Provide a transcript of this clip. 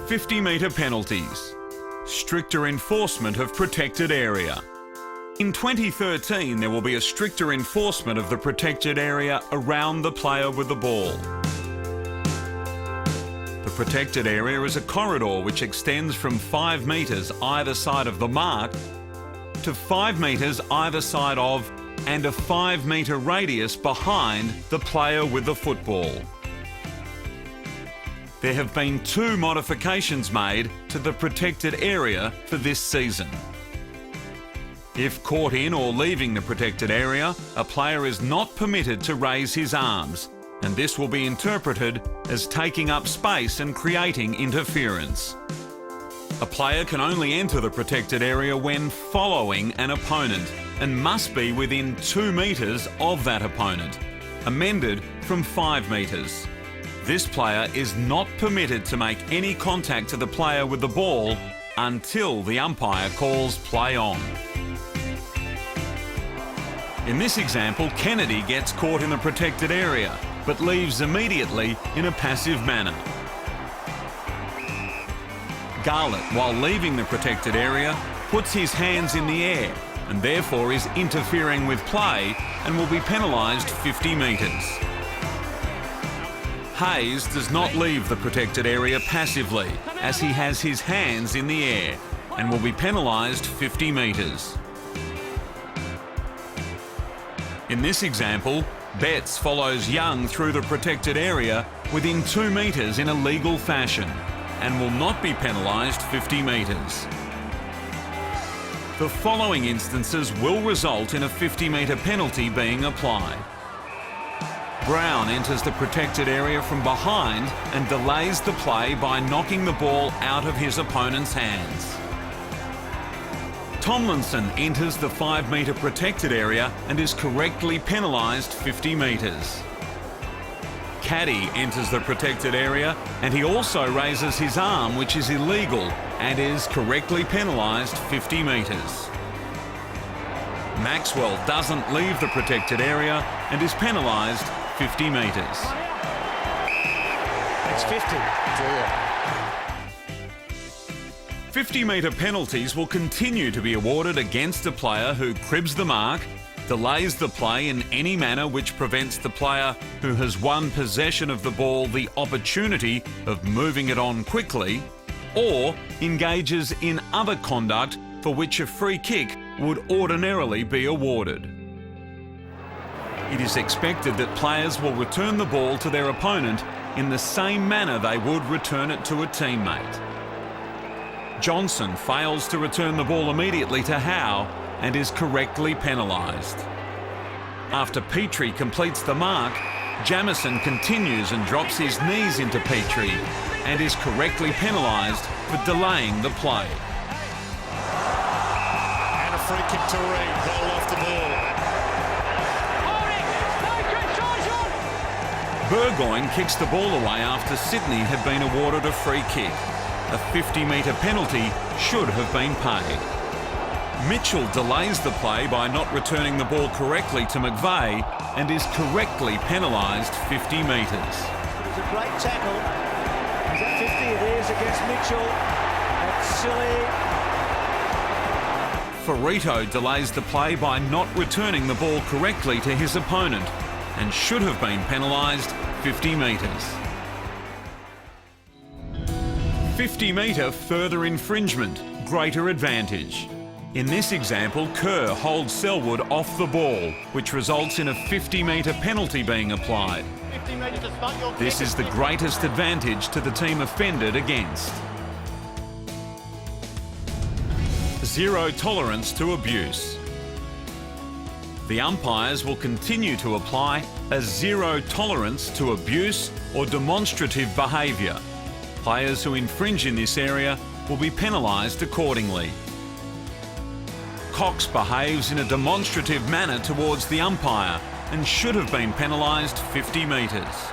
50-metre penalties. Stricter enforcement of protected area. In 2013, there will be a stricter enforcement of the protected area around the player with the ball. The protected area is a corridor which extends from 5 metres either side of the mark to 5 metres either side of and a 5-metre radius behind the player with the football. There have been 2 modifications made to the protected area for this season. If caught in or leaving the protected area, a player is not permitted to raise his arms, and this will be interpreted as taking up space and creating interference. A player can only enter the protected area when following an opponent and must be within 2 metres of that opponent, amended from 5 metres. This player is not permitted to make any contact to the player with the ball until the umpire calls play on. In this example, Kennedy gets caught in the protected area, but leaves immediately in a passive manner. Garlett, while leaving the protected area, puts his hands in the air and therefore is interfering with play and will be penalised 50 metres. Hayes does not leave the protected area passively, as he has his hands in the air, and will be penalised 50 metres. In this example, Betts follows Young through the protected area within 2 metres in a legal fashion, and will not be penalised 50 metres. The following instances will result in a 50-metre penalty being applied. Brown enters the protected area from behind and delays the play by knocking the ball out of his opponent's hands. Tomlinson enters the 5-metre protected area and is correctly penalised 50 metres. Caddy enters the protected area and he also raises his arm, which is illegal, and is correctly penalised 50 metres. Maxwell doesn't leave the protected area and is penalised 50 metres. It's 50. 50-metre penalties will continue to be awarded against a player who cribs the mark, delays the play in any manner which prevents the player who has won possession of the ball the opportunity of moving it on quickly, or engages in other conduct for which a free kick would ordinarily be awarded. It is expected that players will return the ball to their opponent in the same manner they would return it to a teammate. Johnson fails to return the ball immediately to Howe and is correctly penalised. After Petrie completes the mark, Jamieson continues and drops his knees into Petrie and is correctly penalised for delaying the play. And a free kick to Reid, goal off the ball. Burgoyne kicks the ball away after Sydney had been awarded a free kick. A 50-metre penalty should have been paid. Mitchell delays the play by not returning the ball correctly to McVeigh and is correctly penalised 50 metres. It was a great tackle. Is that 50? It is against Mitchell. That's silly. Ferrito delays the play by not returning the ball correctly to his opponent and should have been penalised 50 metres. 50-metre further infringement, greater advantage. In this example, Kerr holds Selwood off the ball, which results in a 50-metre penalty being applied. This is the greatest advantage to the team offended against. Zero tolerance to abuse. The umpires will continue to apply a zero tolerance to abuse or demonstrative behaviour. Players who infringe in this area will be penalised accordingly. Cox behaves in a demonstrative manner towards the umpire and should have been penalised 50 metres.